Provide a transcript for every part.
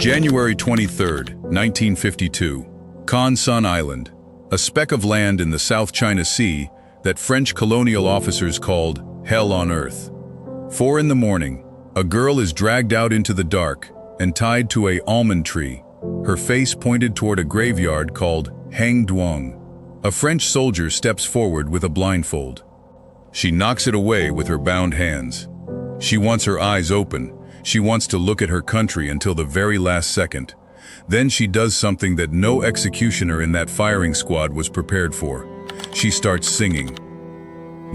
January 23, 1952, Con Dao Island, a speck of land in the South China Sea that French colonial officers called hell on earth. 4 in the morning, a girl is dragged out into the dark and tied to a almond tree, her face pointed toward a graveyard called Hang Duong. A French soldier steps forward with a blindfold. She knocks it away with her bound hands. She wants her eyes open. She wants to look at her country until the very last second. Then she does something that no executioner in that firing squad was prepared for. She starts singing.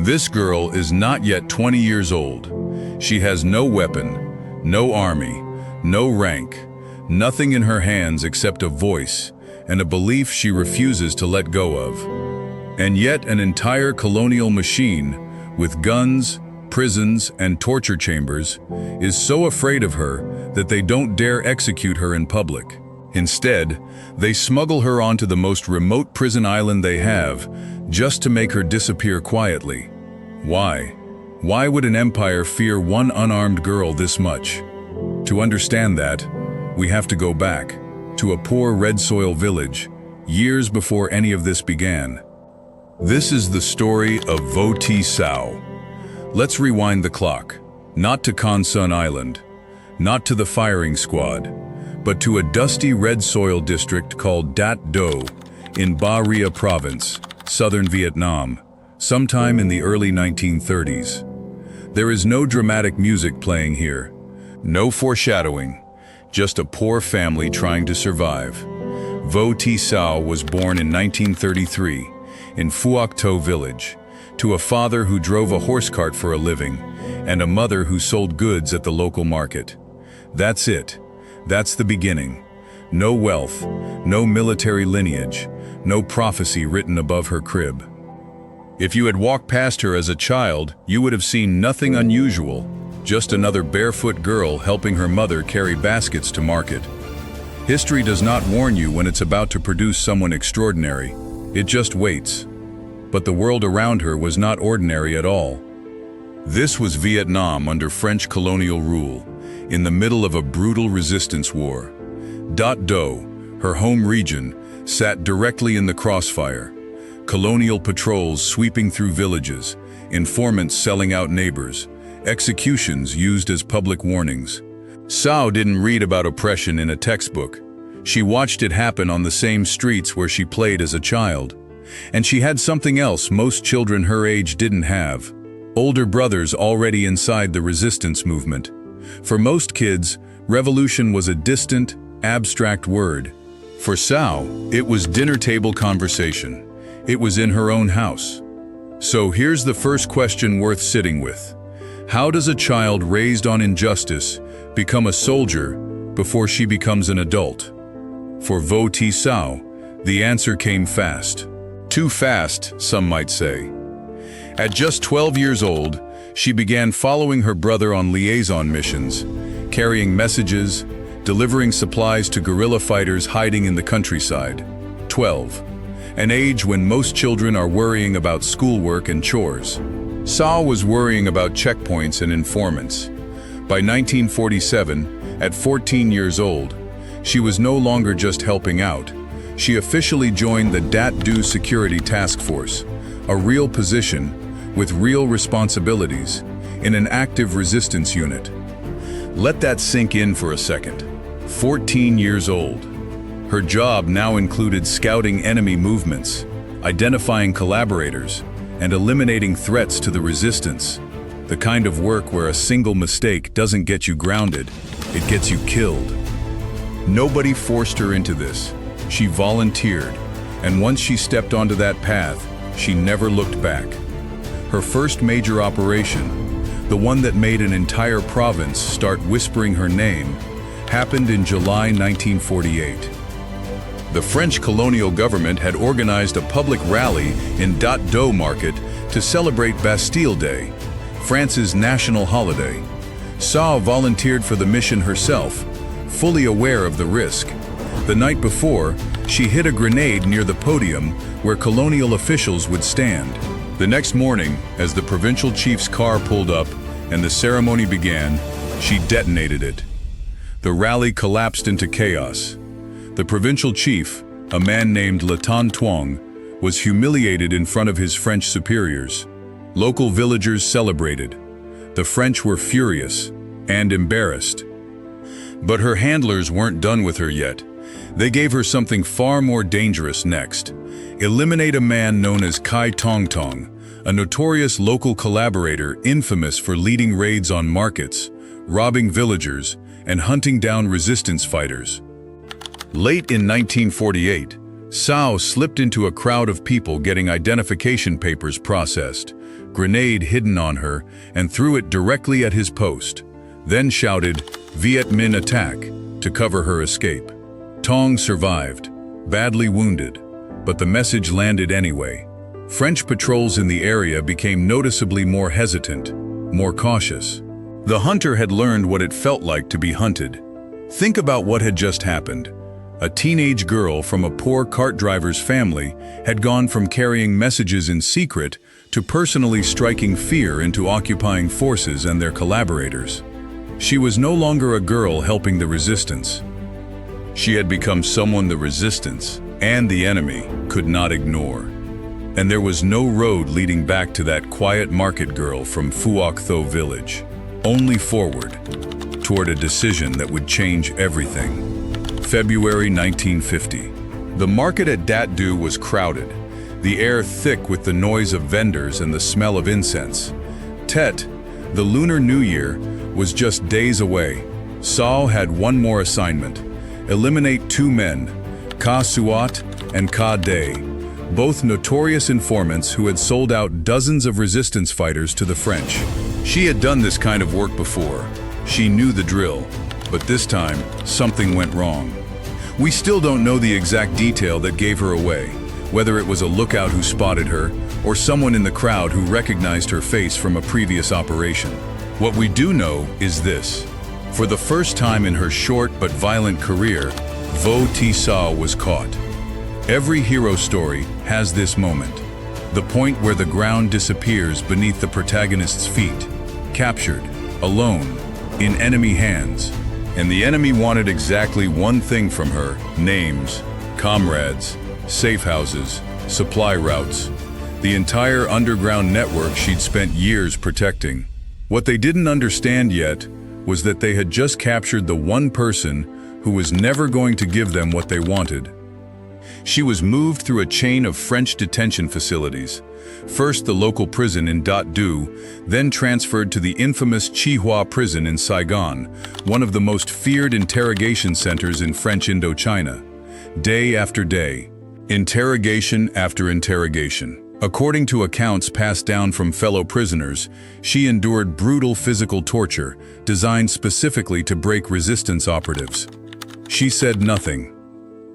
This girl is not yet 20 years old. She has no weapon, no army, no rank, nothing in her hands except a voice and a belief she refuses to let go of. And yet an entire colonial machine with guns, prisons, and torture chambers is so afraid of her that they don't dare execute her in public. Instead, they smuggle her onto the most remote prison island they have just to make her disappear quietly. Why? Why would an empire fear one unarmed girl this much? To understand that, we have to go back to a poor red soil village years before any of this began. This is the story of Vo Thi Sau. Let's rewind the clock, not to Con Dao Island, not to the firing squad, but to a dusty red soil district called Dat Do in Ba Ria province, southern Vietnam, sometime in the early 1930s. There is no dramatic music playing here, no foreshadowing, just a poor family trying to survive. Vo Thi Sau was born in 1933 in Phuoc Tho village, to a father who drove a horse cart for a living and a mother who sold goods at the local market. That's it. That's the beginning. No wealth, no military lineage, no prophecy written above her crib. If you had walked past her as a child, you would have seen nothing unusual, just another barefoot girl helping her mother carry baskets to market. History does not warn you when it's about to produce someone extraordinary. It just waits. But the world around her was not ordinary at all. This was Vietnam under French colonial rule, in the middle of a brutal resistance war. Dat Do, her home region, sat directly in the crossfire. Colonial patrols sweeping through villages, informants selling out neighbors, executions used as public warnings. Sau didn't read about oppression in a textbook. She watched it happen on the same streets where she played as a child. And she had something else most children her age didn't have: older brothers already inside the resistance movement. For most kids, revolution was a distant, abstract word. For Sau, it was dinner table conversation. It was in her own house. So here's the first question worth sitting with. How does a child raised on injustice become a soldier before she becomes an adult? For Vo Thi Sau, the answer came fast. Too fast, some might say. At just 12 years old, she began following her brother on liaison missions, carrying messages, delivering supplies to guerrilla fighters hiding in the countryside. 12, an age when most children are worrying about schoolwork and chores. Sau was worrying about checkpoints and informants. By 1947, at 14 years old, she was no longer just helping out. She officially joined the Dat Do Security Task Force, a real position with real responsibilities in an active resistance unit. Let that sink in for a second. 14 years old. Her job now included scouting enemy movements, identifying collaborators, and eliminating threats to the resistance. The kind of work where a single mistake doesn't get you grounded, it gets you killed. Nobody forced her into this. She volunteered, and once she stepped onto that path, she never looked back. Her first major operation, the one that made an entire province start whispering her name, happened in July 1948. The French colonial government had organized a public rally in Dat Do market to celebrate Bastille Day, France's national holiday. Sau volunteered for the mission herself, fully aware of the risk. The night before, she hid a grenade near the podium where colonial officials would stand. The next morning, as the provincial chief's car pulled up and the ceremony began, she detonated it. The rally collapsed into chaos. The provincial chief, a man named Le Tan Tuong, was humiliated in front of his French superiors. Local villagers celebrated. The French were furious and embarrassed. But her handlers weren't done with her yet. They gave her something far more dangerous next. Eliminate a man known as Kai Tong Tong, a notorious local collaborator infamous for leading raids on markets, robbing villagers, and hunting down resistance fighters. Late in 1948, Sau slipped into a crowd of people getting identification papers processed, grenade hidden on her, and threw it directly at his post, then shouted, "Viet Minh attack," to cover her escape. Tong survived, badly wounded, but the message landed anyway. French patrols in the area became noticeably more hesitant, more cautious. The hunter had learned what it felt like to be hunted. Think about what had just happened. A teenage girl from a poor cart driver's family had gone from carrying messages in secret to personally striking fear into occupying forces and their collaborators. She was no longer a girl helping the resistance. She had become someone the resistance and the enemy could not ignore. And there was no road leading back to that quiet market girl from Phuoc Tho village. Only forward, toward a decision that would change everything. February 1950. The market at Dat Do was crowded, the air thick with the noise of vendors and the smell of incense. Tet, the Lunar New Year, was just days away. Sau had one more assignment: eliminate two men, Ka Suat and Ka Day, both notorious informants who had sold out dozens of resistance fighters to the French. She had done this kind of work before. She knew the drill, but this time, something went wrong. We still don't know the exact detail that gave her away, whether it was a lookout who spotted her or someone in the crowd who recognized her face from a previous operation. What we do know is this. For the first time in her short but violent career, Vo Thi Sau was caught. Every hero story has this moment, the point where the ground disappears beneath the protagonist's feet, captured, alone, in enemy hands. And the enemy wanted exactly one thing from her: names, comrades, safe houses, supply routes, the entire underground network she'd spent years protecting. What they didn't understand yet was that they had just captured the one person who was never going to give them what they wanted. She was moved through a chain of French detention facilities, first the local prison in Dat Do, then transferred to the infamous Chi Hoa Prison in Saigon, one of the most feared interrogation centers in French Indochina. Day after day, interrogation after interrogation. According to accounts passed down from fellow prisoners, she endured brutal physical torture designed specifically to break resistance operatives. She said nothing.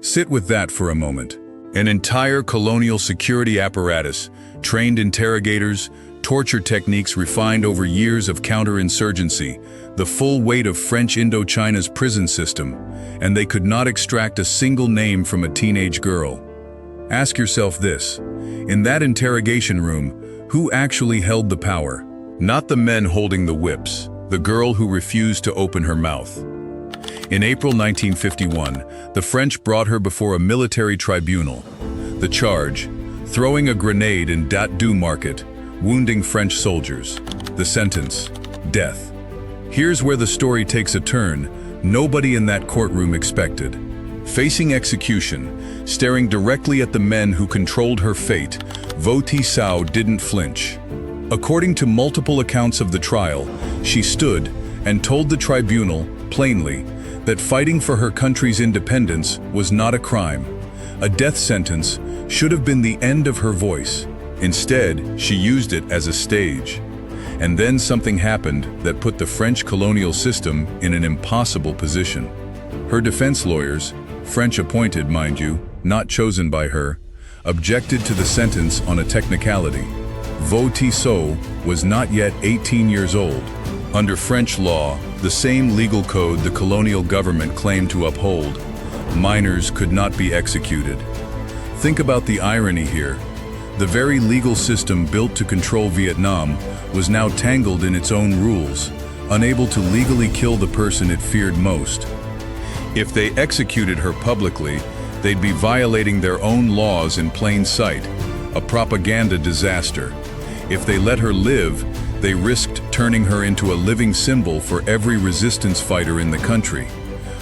Sit with that for a moment. An entire colonial security apparatus, trained interrogators, torture techniques refined over years of counterinsurgency, the full weight of French Indochina's prison system, and they could not extract a single name from a teenage girl. Ask yourself this: in that interrogation room, who actually held the power? Not the men holding the whips, the girl who refused to open her mouth. In April 1951, the French brought her before a military tribunal. The charge: throwing a grenade in Dat Do market, wounding French soldiers. The sentence: death. Here's where the story takes a turn nobody in that courtroom expected. Facing execution, staring directly at the men who controlled her fate, Vo Thi Sau didn't flinch. According to multiple accounts of the trial, she stood and told the tribunal, plainly, that fighting for her country's independence was not a crime. A death sentence should have been the end of her voice. Instead, she used it as a stage. And then something happened that put the French colonial system in an impossible position. Her defense lawyers, French appointed, mind you, not chosen by her, objected to the sentence on a technicality. Vo Thi Sau was not yet 18 years old. Under French law, the same legal code the colonial government claimed to uphold, minors could not be executed. Think about the irony here. The very legal system built to control Vietnam was now tangled in its own rules, unable to legally kill the person it feared most. If they executed her publicly, they'd be violating their own laws in plain sight, a propaganda disaster. If they let her live, they risked turning her into a living symbol for every resistance fighter in the country.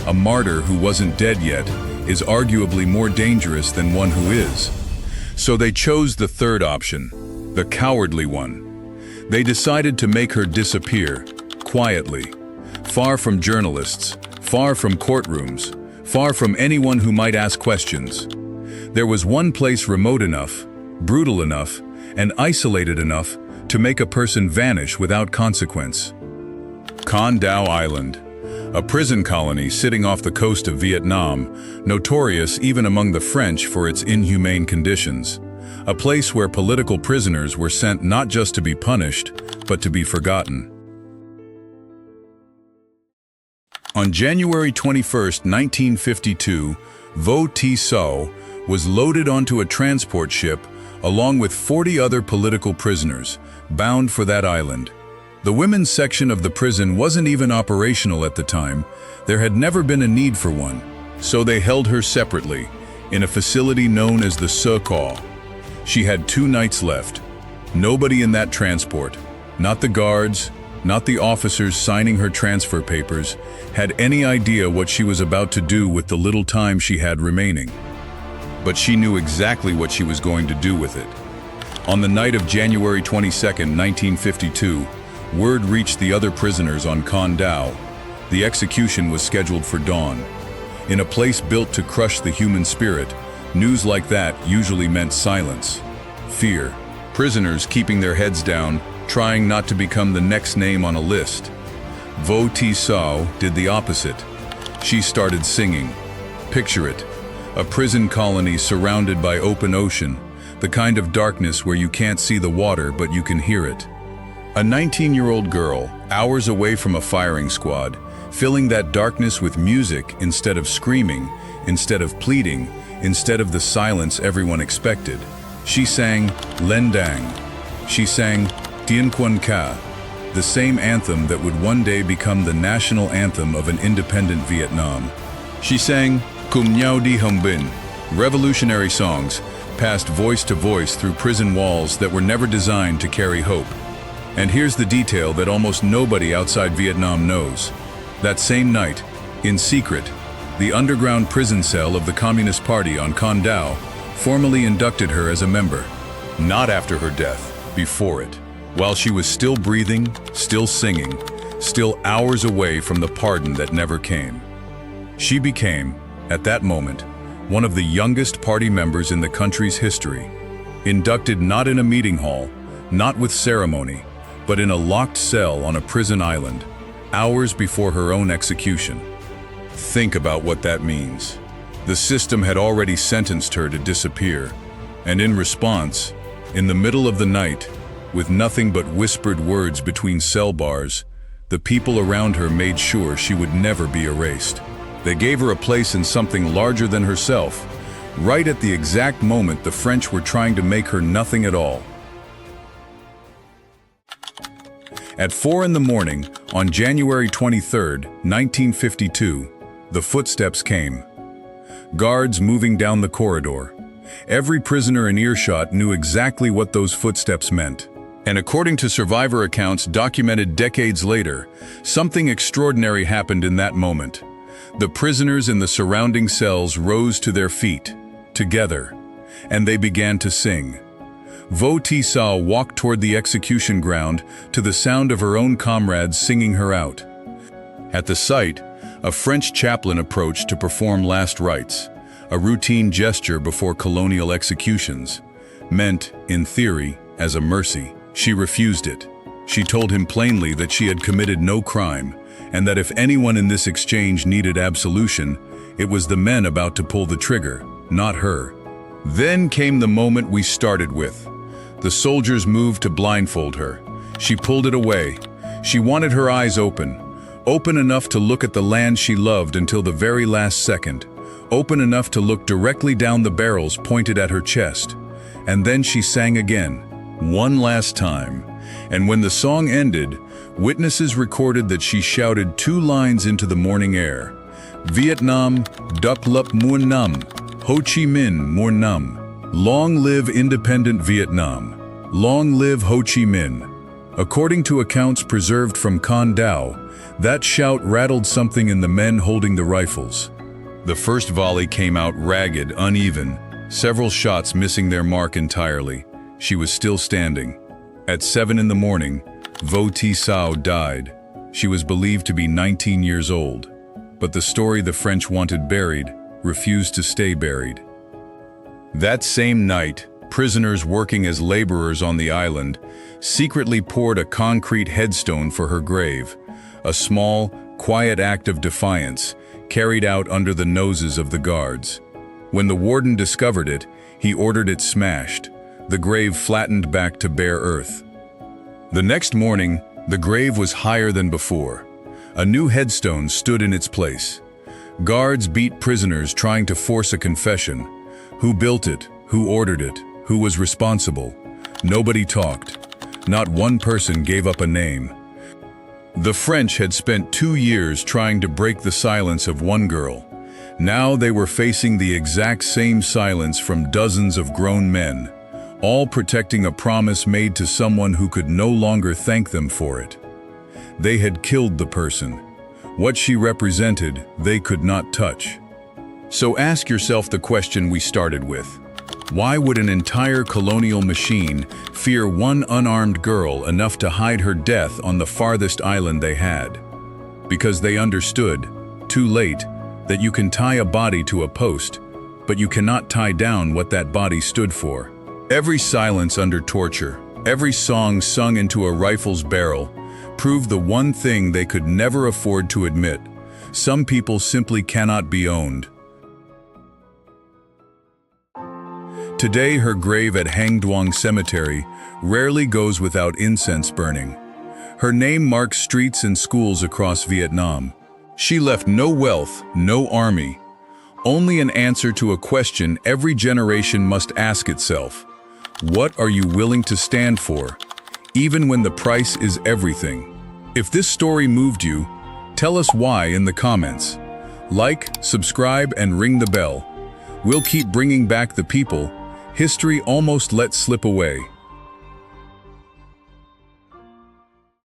A martyr who wasn't dead yet is arguably more dangerous than one who is. So they chose the third option, the cowardly one. They decided to make her disappear, quietly, far from journalists, far from courtrooms, far from anyone who might ask questions. There was one place remote enough, brutal enough, and isolated enough to make a person vanish without consequence. Con Dao Island, a prison colony sitting off the coast of Vietnam, notorious even among the French for its inhumane conditions. A place where political prisoners were sent not just to be punished, but to be forgotten. On January 21, 1952, Vo Thi Sau was loaded onto a transport ship along with 40 other political prisoners, bound for that island. The women's section of the prison wasn't even operational at the time. There had never been a need for one, so they held her separately, in a facility known as the Phuoc Tho. She had 2 nights left. Nobody in that transport, not the guards, not the officers signing her transfer papers, had any idea what she was about to do with the little time she had remaining. But she knew exactly what she was going to do with it. On the night of January 22, 1952, word reached the other prisoners on Con Dao. The execution was scheduled for dawn. In a place built to crush the human spirit, news like that usually meant silence, fear, prisoners keeping their heads down, trying not to become the next name on a list. Vo Thi Sau did the opposite. She started singing. Picture it, a prison colony surrounded by open ocean, the kind of darkness where you can't see the water but you can hear it. A 19-year-old girl, hours away from a firing squad, filling that darkness with music instead of screaming, instead of pleading, instead of the silence everyone expected. She sang Len Dang. She sang Dien Quan Ca, the same anthem that would one day become the national anthem of an independent Vietnam. She sang Cum Nhau Đi Hồng Binh, revolutionary songs passed voice to voice through prison walls that were never designed to carry hope. And here's the detail that almost nobody outside Vietnam knows. That same night, in secret, the underground prison cell of the Communist Party on Con Dao formally inducted her as a member. Not after her death, before it. While she was still breathing, still singing, still hours away from the pardon that never came. She became, at that moment, one of the youngest party members in the country's history. Inducted not in a meeting hall, not with ceremony, but in a locked cell on a prison island, hours before her own execution. Think about what that means. The system had already sentenced her to disappear, and in response, in the middle of the night, with nothing but whispered words between cell bars, the people around her made sure she would never be erased. They gave her a place in something larger than herself, right at the exact moment the French were trying to make her nothing at all. At 4 in the morning, on January 23, 1952, the footsteps came. Guards moving down the corridor. Every prisoner in earshot knew exactly what those footsteps meant. And according to survivor accounts documented decades later, something extraordinary happened in that moment. The prisoners in the surrounding cells rose to their feet, together, and they began to sing. Vo Thi Sau walked toward the execution ground to the sound of her own comrades singing her out. At the site, a French chaplain approached to perform last rites, a routine gesture before colonial executions, meant, in theory, as a mercy. She refused it. She told him plainly that she had committed no crime, and that if anyone in this exchange needed absolution, it was the men about to pull the trigger, not her. Then came the moment we started with. The soldiers moved to blindfold her. She pulled it away. She wanted her eyes open enough to look at the land she loved until the very last second, open enough to look directly down the barrels pointed at her chest. And then she sang again, one last time. And when the song ended, witnesses recorded that she shouted 2 lines into the morning air. Vietnam, Duc Lup Muon Nam, Ho Chi Minh Muon Nam. Long live independent Vietnam. Long live Ho Chi Minh. According to accounts preserved from Con Dao, that shout rattled something in the men holding the rifles. The first volley came out ragged, uneven, several shots missing their mark entirely. She was still standing. At 7 in the morning, Vo Thi Sau died. She was believed to be 19 years old, but the story the French wanted buried refused to stay buried. That same night, prisoners working as laborers on the island secretly poured a concrete headstone for her grave, a small, quiet act of defiance carried out under the noses of the guards. When the warden discovered it, he ordered it smashed, the grave flattened back to bare earth. The next morning, the grave was higher than before. A new headstone stood in its place. Guards beat prisoners trying to force a confession. Who built it? Who ordered it? Who was responsible? Nobody talked. Not one person gave up a name. The French had spent 2 years trying to break the silence of one girl. Now they were facing the exact same silence from dozens of grown men, all protecting a promise made to someone who could no longer thank them for it. They had killed the person. What she represented, they could not touch. So ask yourself the question we started with. Why would an entire colonial machine fear one unarmed girl enough to hide her death on the farthest island they had? Because they understood, too late, that you can tie a body to a post, but you cannot tie down what that body stood for. Every silence under torture, every song sung into a rifle's barrel, proved the one thing they could never afford to admit. Some people simply cannot be owned. Today, her grave at Hang Duong Cemetery rarely goes without incense burning. Her name marks streets and schools across Vietnam. She left no wealth, no army, only an answer to a question every generation must ask itself. What are you willing to stand for, even when the price is everything? If this story moved you, tell us why in the comments. Like, subscribe, and ring the bell. We'll keep bringing back the people history almost let slip away.